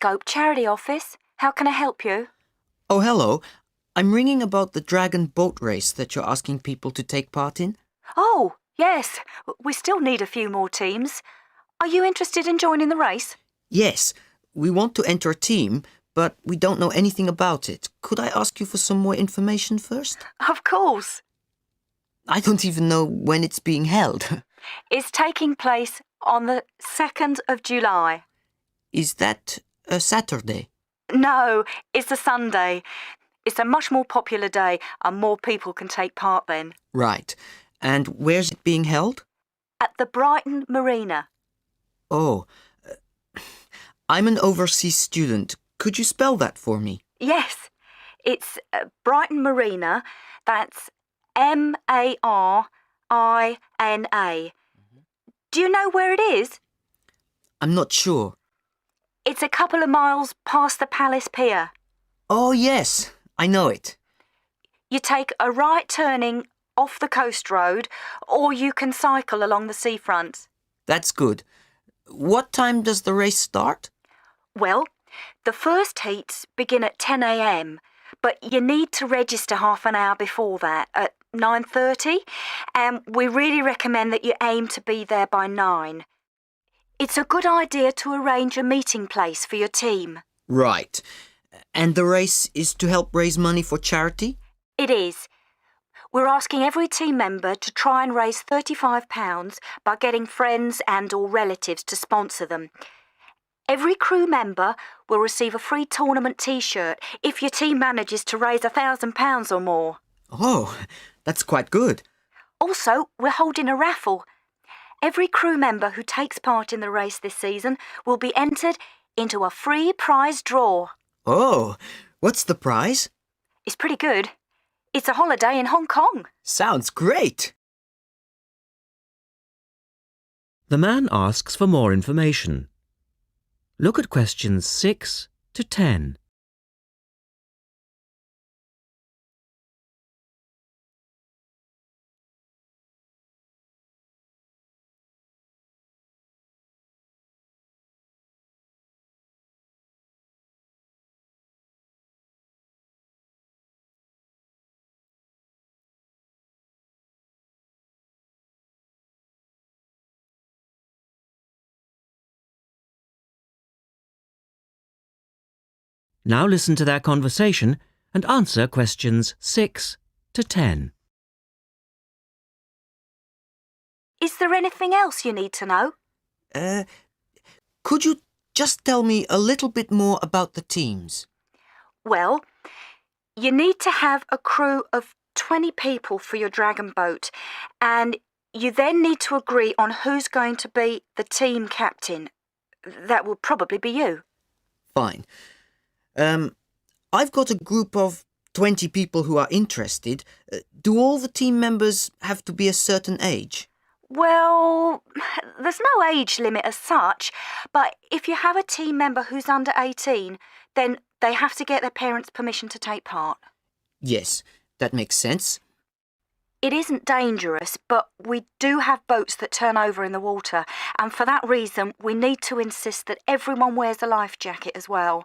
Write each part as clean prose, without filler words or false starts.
Kaleidoscope Charity Office. How can I help you? Oh, hello. I'm ringing about the Dragon boat race that you're asking people to take part in. Oh, yes. We still need a few more teams. Are you interested in joining the race? Yes, we want to enter a team, but we don't know anything about it. Could I ask you for some more information first? Of course. I don't even know when it's being held. It's taking place on the 2nd of July. Is that a Saturday? No, it's a Sunday. It's a much more popular day and more people can take part then. Right. And where's it being held? At the Brighton Marina. Oh, I'm an overseas student. Could you spell that for me? Yes, it's Brighton Marina. That's Marina. Do you know where it is? I'm not sure. It's a couple of miles past the Palace Pier. Oh, yes, I know it. You take a right turning off the coast road, or you can cycle along the seafront. That's good. What time does the race start? Well, the first heats begin at 10 a.m, but you need to register half an hour before that, at 9:30, and we really recommend that you aim to be there by 9. It's a good idea to arrange a meeting place for your team. Right. And the race is to help raise money for charity? It is. We're asking every team member to try and raise £35 by getting friends and/or relatives to sponsor them. Every crew member will receive a free tournament T-shirt if your team manages to raise £1,000 or more. Oh, that's quite good. Also, we're holding a raffle. Every crew member who takes part in the race this season will be entered into a free prize draw. Oh, what's the prize? It's pretty good. It's a holiday in Hong Kong. Sounds great. The man asks for more information. Look at questions 6 to 10. Now listen to their conversation and answer questions 6 to 10. Is there anything else you need to know? Could you just tell me a little bit more about the teams? Well, you need to have a crew of 20 people for your dragon boat, and you then need to agree on who's going to be the team captain. That will probably be you. Fine. I've got a group of 20 people who are interested. Do all the team members have to be a certain age? Well, there's no age limit as such, but if you have a team member who's under 18, then they have to get their parents' permission to take part. Yes, that makes sense. It isn't dangerous, but we do have boats that turn over in the water, and for that reason we need to insist that everyone wears a life jacket as well.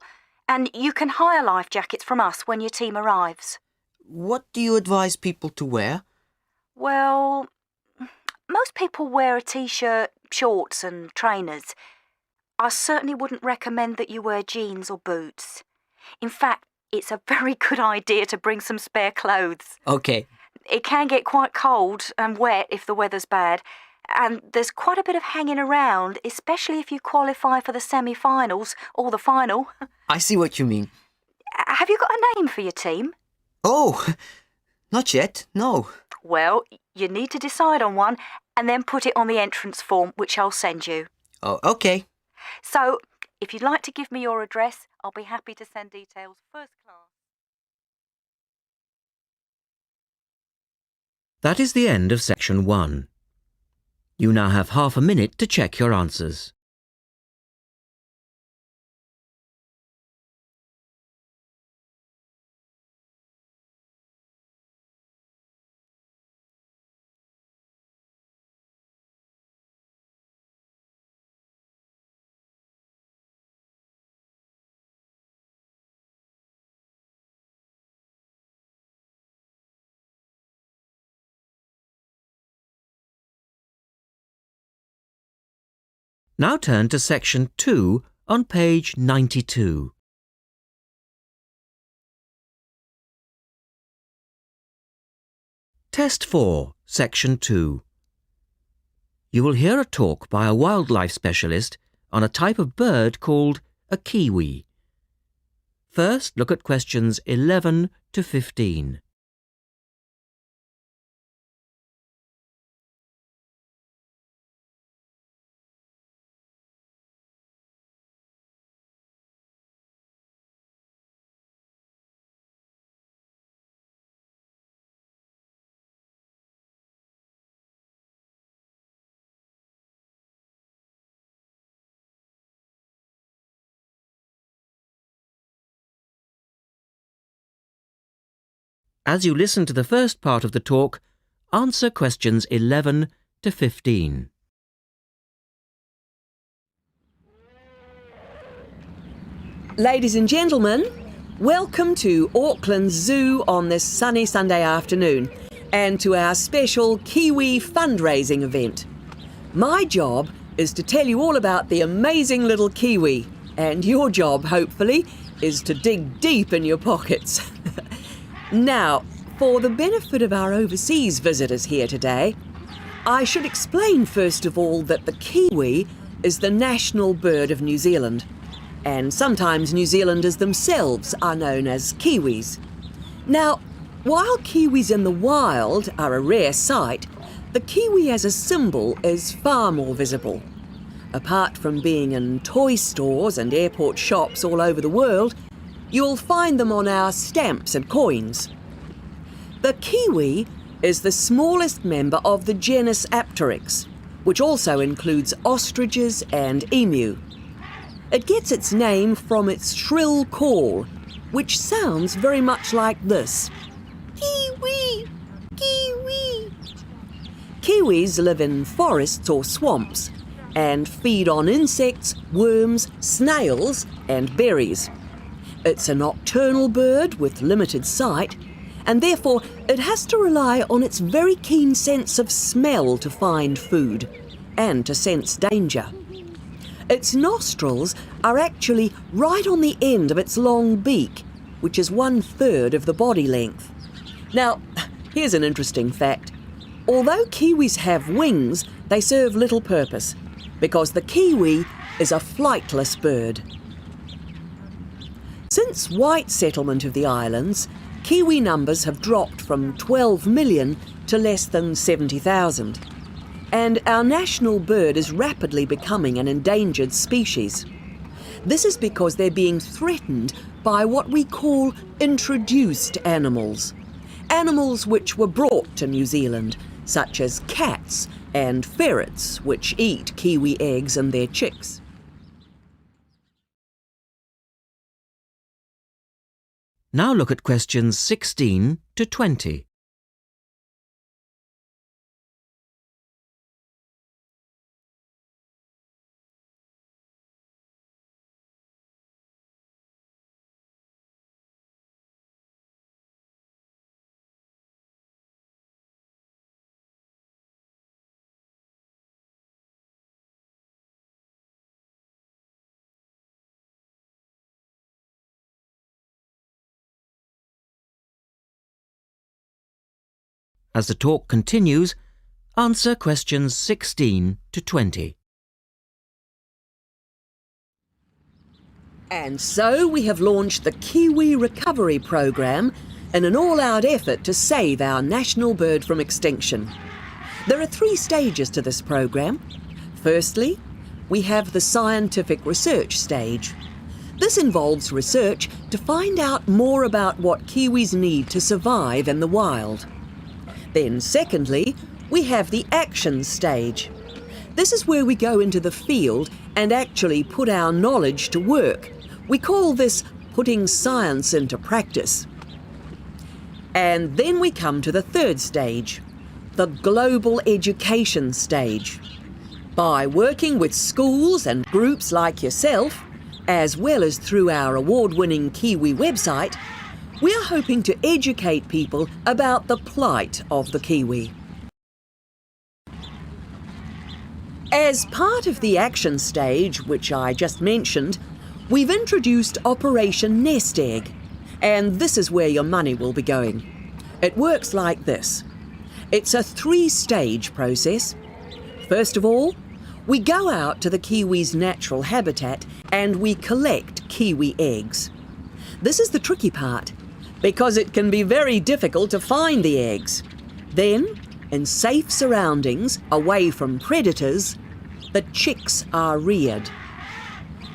And you can hire life jackets from us when your team arrives. What do you advise people to wear? Well, most people wear a t-shirt, shorts and trainers. I certainly wouldn't recommend that you wear jeans or boots. In fact, it's a very good idea to bring some spare clothes. Okay. It can get quite cold and wet if the weather's bad, and there's quite a bit of hanging around, especially if you qualify for the semi-finals or the final. I see what you mean. Have you got a name for your team? Oh, not yet, no. Well, you need to decide on one and then put it on the entrance form, which I'll send you. Oh, okay. So, if you'd like to give me your address, I'll be happy to send details first class. That is the end of section 1. You now have half a minute to check your answers. Now turn to section 2 on page 92. Test 4, section 2. You will hear a talk by a wildlife specialist on a type of bird called a kiwi. First, look at questions 11 to 15. As you listen to the first part of the talk, answer questions 11 to 15. Ladies and gentlemen, welcome to Auckland Zoo on this sunny Sunday afternoon and to our special Kiwi fundraising event. My job is to tell you all about the amazing little kiwi, and your job, hopefully, is to dig deep in your pockets. Now, for the benefit of our overseas visitors here today, I should explain first of all that the kiwi is the national bird of New Zealand, and sometimes New Zealanders themselves are known as kiwis. Now, while kiwis in the wild are a rare sight, the kiwi as a symbol is far more visible. Apart from being in toy stores and airport shops all over the world, you'll find them on our stamps and coins. The kiwi is the smallest member of the genus Apteryx, which also includes ostriches and emu. It gets its name from its shrill call, which sounds very much like this. Kiwi! Kiwi! Kiwis live in forests or swamps and feed on insects, worms, snails and berries. It's a nocturnal bird with limited sight, and therefore it has to rely on its very keen sense of smell to find food and to sense danger. Its nostrils are actually right on the end of its long beak, which is 1/3 of the body length. Now, here's an interesting fact. Although kiwis have wings, they serve little purpose, because the kiwi is a flightless bird. Since white settlement of the islands, kiwi numbers have dropped from 12 million to less than 70,000. And our national bird is rapidly becoming an endangered species. This is because they're being threatened by what we call introduced animals. Animals which were brought to New Zealand, such as cats and ferrets, which eat kiwi eggs and their chicks. Now look at questions 16 to 20. As the talk continues, answer questions 16 to 20. And so we have launched the Kiwi Recovery Programme in an all-out effort to save our national bird from extinction. There are 3 stages to this programme. Firstly, we have the scientific research stage. This involves research to find out more about what kiwis need to survive in the wild. Then secondly, we have the action stage. This is where we go into the field and actually put our knowledge to work. We call this putting science into practice. And then we come to the 3rd stage, the global education stage. By working with schools and groups like yourself, as well as through our award-winning Kiwi website, we are hoping to educate people about the plight of the kiwi. As part of the action stage, which I just mentioned, we've introduced Operation Nest Egg, and this is where your money will be going. It works like this. It's a 3-stage process. First of all, we go out to the kiwi's natural habitat and we collect kiwi eggs. This is the tricky part, because it can be very difficult to find the eggs. Then, in safe surroundings, away from predators, the chicks are reared.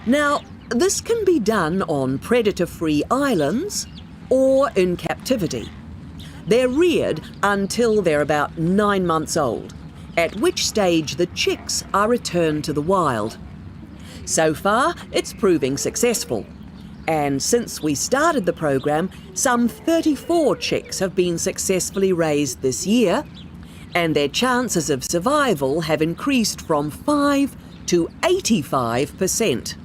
Now, this can be done on predator-free islands or in captivity. They're reared until they're about 9 months old, at which stage the chicks are returned to the wild. So far, it's proving successful. And since we started the program, some 34 chicks have been successfully raised this year, and their chances of survival have increased from 5 to 85%.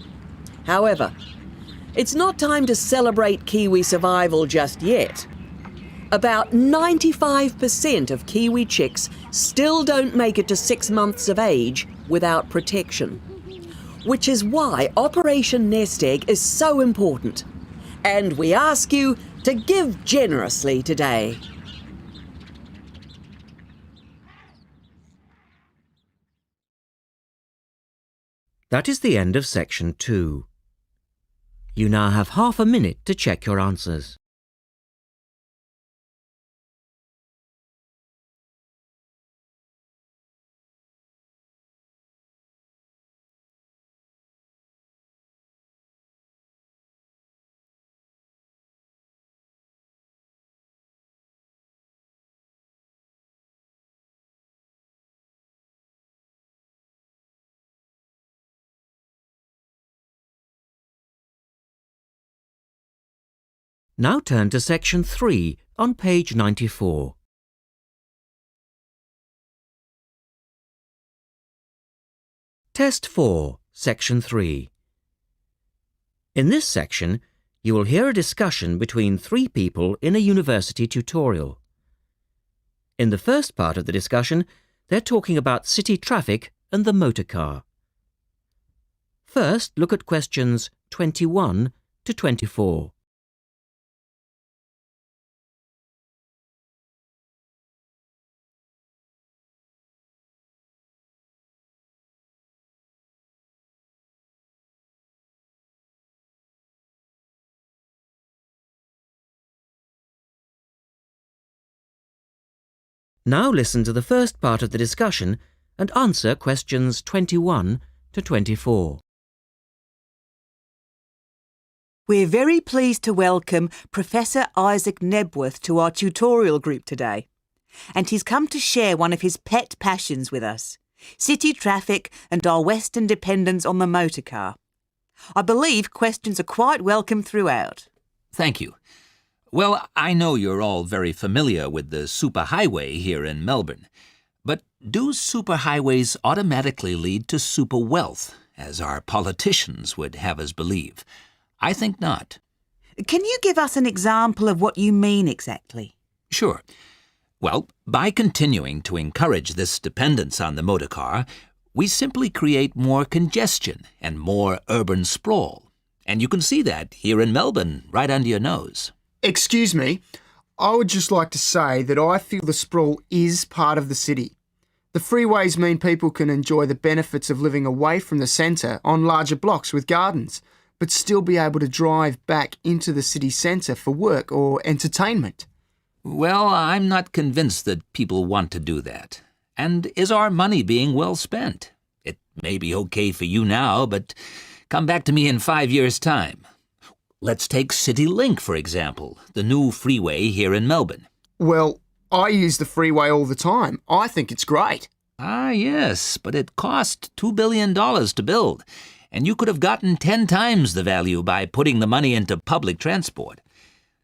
However, it's not time to celebrate kiwi survival just yet. About 95% of kiwi chicks still don't make it to 6 months of age without protection, which is why Operation Nest Egg is so important. And we ask you to give generously today. That is the end of section 2. You now have half a minute to check your answers. Now turn to section 3 on page 94. Test 4, section 3. In this section, you will hear a discussion between 3 people in a university tutorial. In the first part of the discussion, they're talking about city traffic and the motor car. First, look at questions 21 to 24. Now listen to the first part of the discussion and answer questions 21 to 24. We're very pleased to welcome Professor Isaac Nebworth to our tutorial group today. And he's come to share one of his pet passions with us, city traffic and our Western dependence on the motor car. I believe questions are quite welcome throughout. Thank you. Well, I know you're all very familiar with the superhighway here in Melbourne, but do superhighways automatically lead to super wealth, as our politicians would have us believe? I think not. Can you give us an example of what you mean exactly? Sure. Well, by continuing to encourage this dependence on the motor car, we simply create more congestion and more urban sprawl. And you can see that here in Melbourne, right under your nose. Excuse me, I would just like to say that I feel the sprawl is part of the city. The freeways mean people can enjoy the benefits of living away from the centre on larger blocks with gardens, but still be able to drive back into the city centre for work or entertainment. Well, I'm not convinced that people want to do that. And is our money being well spent? It may be okay for you now, but come back to me in 5 years' time. Let's take CityLink, for example, the new freeway here in Melbourne. Well, I use the freeway all the time. I think it's great. Ah, yes, but it cost $2 billion to build, and you could have gotten 10 times the value by putting the money into public transport.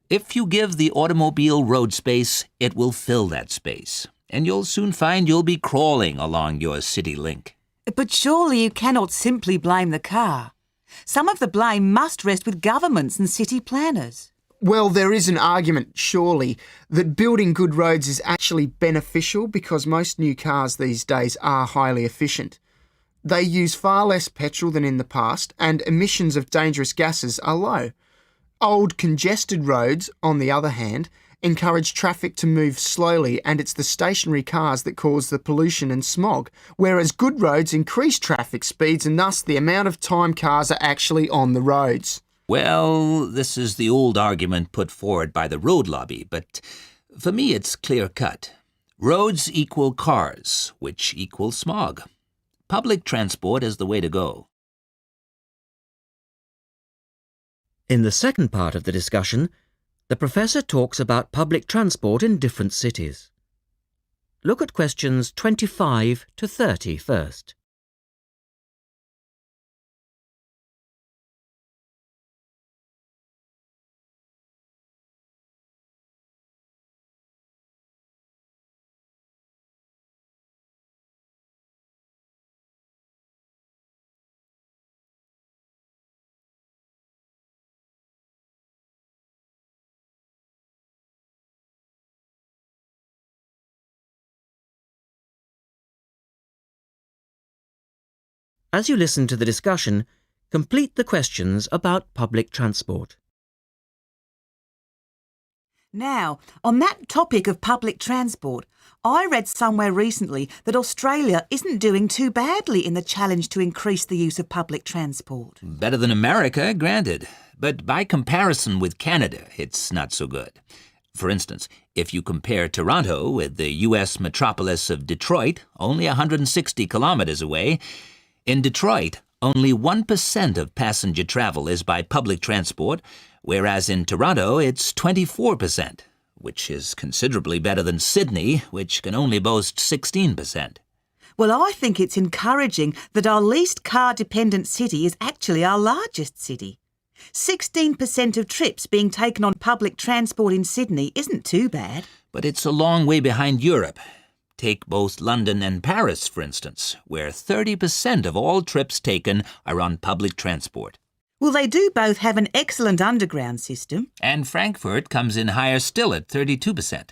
If you give the automobile road space, it will fill that space, and you'll soon find you'll be crawling along your CityLink. But surely you cannot simply blame the car. Some of the blame must rest with governments and city planners. Well, there is an argument, surely, that building good roads is actually beneficial because most new cars these days are highly efficient. They use far less petrol than in the past, and emissions of dangerous gases are low. Old, congested roads, on the other hand, encourage traffic to move slowly, and it's the stationary cars that cause the pollution and smog, whereas good roads increase traffic speeds and thus the amount of time cars are actually on the roads. Well, this is the old argument put forward by the road lobby, but for me it's clear-cut. Roads equal cars, which equal smog. Public transport is the way to go. In the second part of the discussion, the professor talks about public transport in different cities. Look at questions 25 to 30 first. As you listen to the discussion, complete the questions about public transport. Now, on that topic of public transport, I read somewhere recently that Australia isn't doing too badly in the challenge to increase the use of public transport. Better than America, granted. But by comparison with Canada, it's not so good. For instance, if you compare Toronto with the U.S. metropolis of Detroit, only 160 kilometers away, in Detroit, only 1% of passenger travel is by public transport, whereas in Toronto it's 24%, which is considerably better than Sydney, which can only boast 16%. Well, I think it's encouraging that our least car-dependent city is actually our largest city. 16% of trips being taken on public transport in Sydney isn't too bad. But it's a long way behind Europe. Take both London and Paris, for instance, where 30% of all trips taken are on public transport. Well, they do both have an excellent underground system. And Frankfurt comes in higher still at 32%.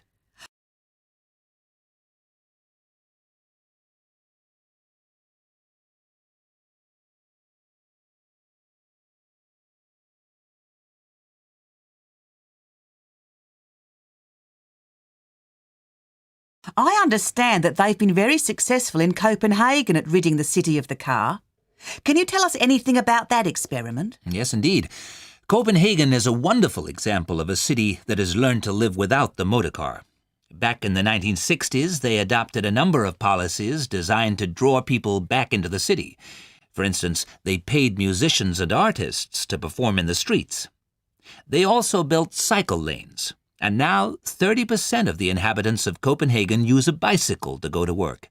I understand that they've been very successful in Copenhagen at ridding the city of the car. Can you tell us anything about that experiment? Yes, indeed. Copenhagen is a wonderful example of a city that has learned to live without the motor car. Back in the 1960s, they adopted a number of policies designed to draw people back into the city. For instance, they paid musicians and artists to perform in the streets. They also built cycle lanes. And now 30% of the inhabitants of Copenhagen use a bicycle to go to work.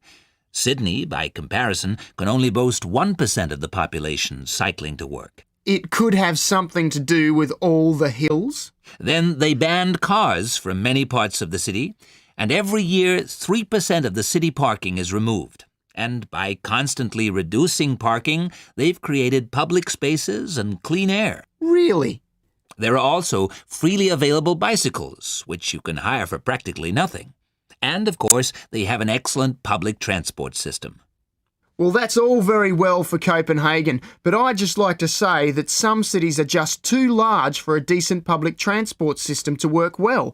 Sydney, by comparison, can only boast 1% of the population cycling to work. It could have something to do with all the hills? Then they banned cars from many parts of the city, and every year 3% of the city parking is removed. And by constantly reducing parking, they've created public spaces and clean air. Really? There are also freely available bicycles, which you can hire for practically nothing. And, of course, they have an excellent public transport system. Well, that's all very well for Copenhagen, but I'd just like to say that some cities are just too large for a decent public transport system to work well,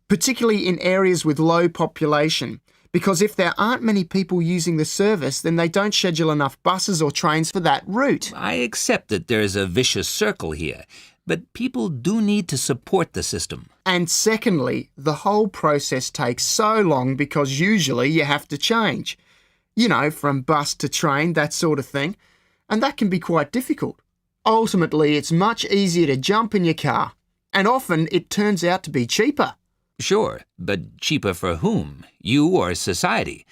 particularly in areas with low population. Because if there aren't many people using the service, then they don't schedule enough buses or trains for that route. I accept that there is a vicious circle here, but people do need to support the system. And secondly, the whole process takes so long because usually you have to change. You know, from bus to train, that sort of thing. And that can be quite difficult. Ultimately, it's much easier to jump in your car. And often it turns out to be cheaper. Sure, but cheaper for whom? You or society?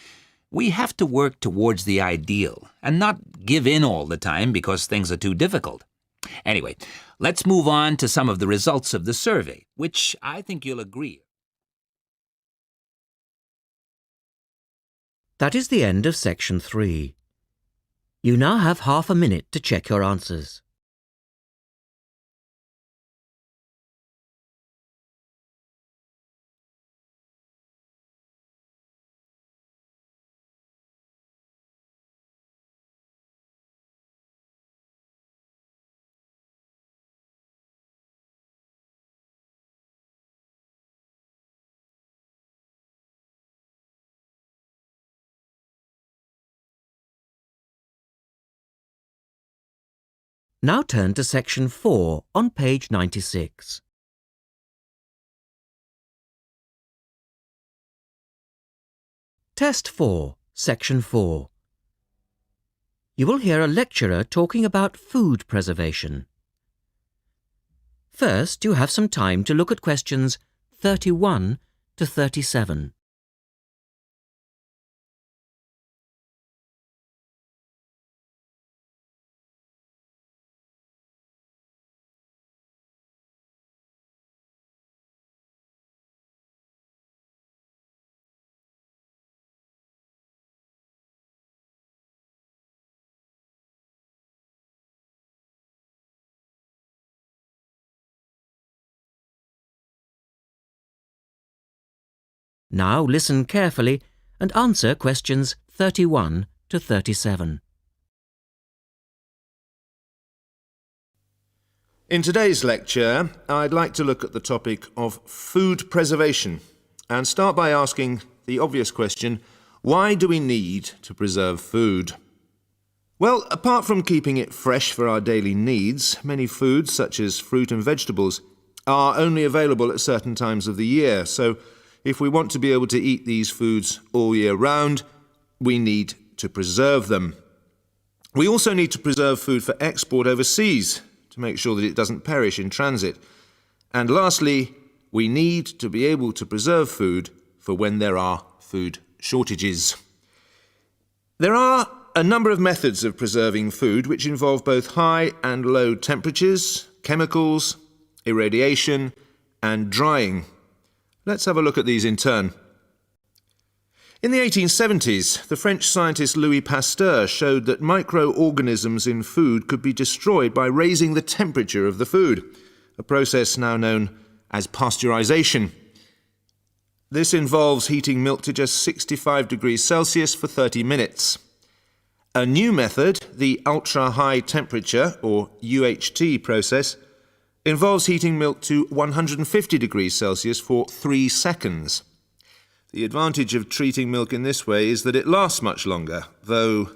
We have to work towards the ideal and not give in all the time because things are too difficult. Anyway, let's move on to some of the results of the survey, which I think you'll agree. That is the end of section 3. You now have half a minute to check your answers. Now turn to section 4 on page 96. Test 4, section 4. You will hear a lecturer talking about food preservation. First, you have some time to look at questions 31 to 37. Now listen carefully and answer questions 31 to 37. In today's lecture, I'd like to look at the topic of food preservation and start by asking the obvious question, why do we need to preserve food? Well, apart from keeping it fresh for our daily needs, many foods, such as fruit and vegetables, are only available at certain times of the year, so if we want to be able to eat these foods all year round, we need to preserve them. We also need to preserve food for export overseas to make sure that it doesn't perish in transit. And lastly, we need to be able to preserve food for when there are food shortages. There are a number of methods of preserving food which involve both high and low temperatures, chemicals, irradiation, and drying. Let's have a look at these in turn. In the 1870s, the French scientist Louis Pasteur showed that microorganisms in food could be destroyed by raising the temperature of the food, a process now known as pasteurization. This involves heating milk to just 65 degrees Celsius for 30 minutes. A new method, the ultra-high temperature, or UHT process, involves heating milk to 150 degrees Celsius for 3 seconds. The advantage of treating milk in this way is that it lasts much longer, though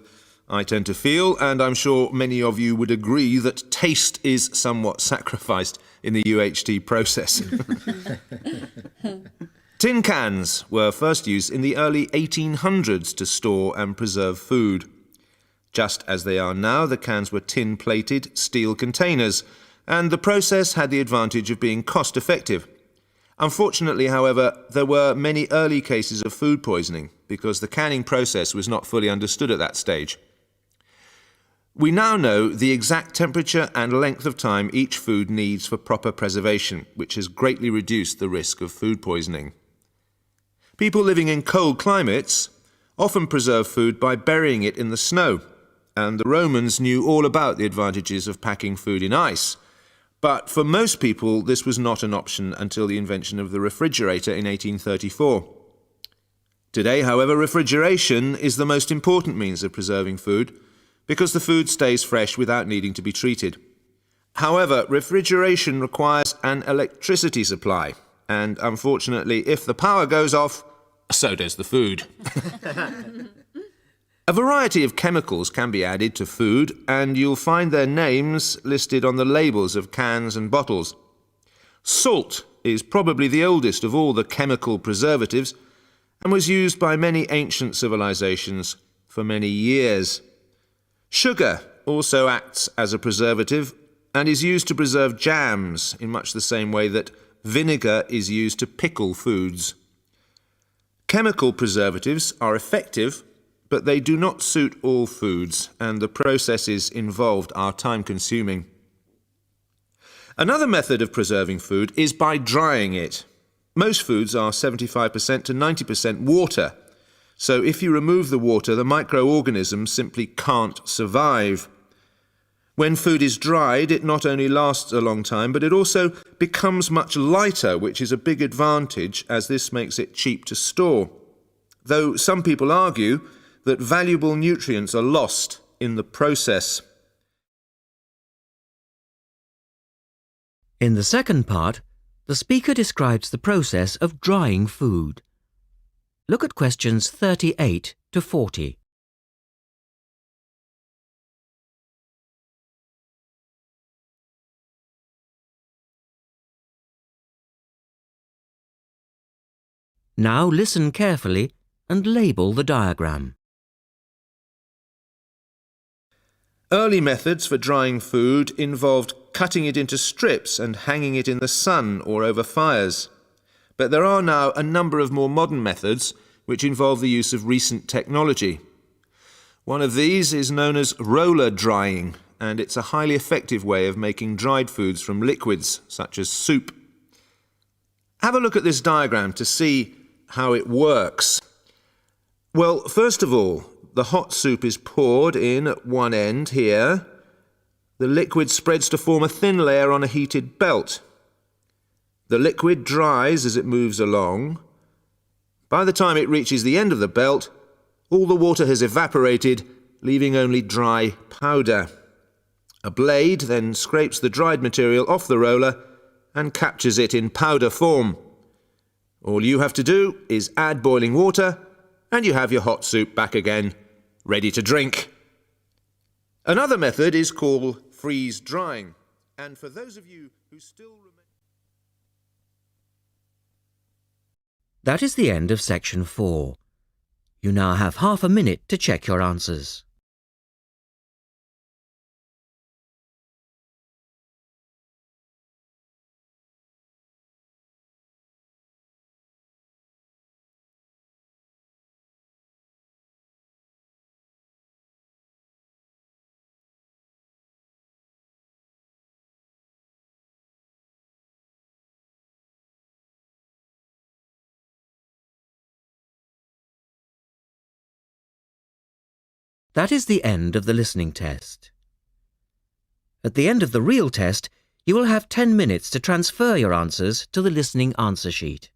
I tend to feel, and I'm sure many of you would agree, that taste is somewhat sacrificed in the UHT process. Tin cans were first used in the early 1800s to store and preserve food. Just as they are now, the cans were tin-plated steel containers, and the process had the advantage of being cost-effective. Unfortunately, however, there were many early cases of food poisoning because the canning process was not fully understood at that stage. We now know the exact temperature and length of time each food needs for proper preservation, which has greatly reduced the risk of food poisoning. People living in cold climates often preserve food by burying it in the snow, and the Romans knew all about the advantages of packing food in ice. But for most people, this was not an option until the invention of the refrigerator in 1834. Today, however, refrigeration is the most important means of preserving food because the food stays fresh without needing to be treated. However, refrigeration requires an electricity supply, and unfortunately, if the power goes off, so does the food. A variety of chemicals can be added to food, and you'll find their names listed on the labels of cans and bottles. Salt is probably the oldest of all the chemical preservatives and was used by many ancient civilizations for many years. Sugar also acts as a preservative and is used to preserve jams in much the same way that vinegar is used to pickle foods. Chemical preservatives are effective, but they do not suit all foods, and the processes involved are time-consuming. Another method of preserving food is by drying it. Most foods are 75% to 90% water, so if you remove the water, the microorganisms simply can't survive. When food is dried, it not only lasts a long time, but it also becomes much lighter, which is a big advantage as this makes it cheap to store. Though some people argue that valuable nutrients are lost in the process. In the second part, the speaker describes the process of drying food. Look at questions 38 to 40. Now listen carefully and label the diagram. Early methods for drying food involved cutting it into strips and hanging it in the sun or over fires. But there are now a number of more modern methods which involve the use of recent technology. One of these is known as roller drying, and it's a highly effective way of making dried foods from liquids, such as soup. Have a look at this diagram to see how it works. Well, first of all, the hot soup is poured in at one end here. The liquid spreads to form a thin layer on a heated belt. The liquid dries as it moves along. By the time it reaches the end of the belt, all the water has evaporated, leaving only dry powder. A blade then scrapes the dried material off the roller and captures it in powder form. All you have to do is add boiling water, and you have your hot soup back again, ready to drink. Another method is called freeze drying, and for those of you who still remain... That is the end of section 4. You now have half a minute to check your answers. That is the end of the listening test. At the end of the real test, you will have 10 minutes to transfer your answers to the listening answer sheet.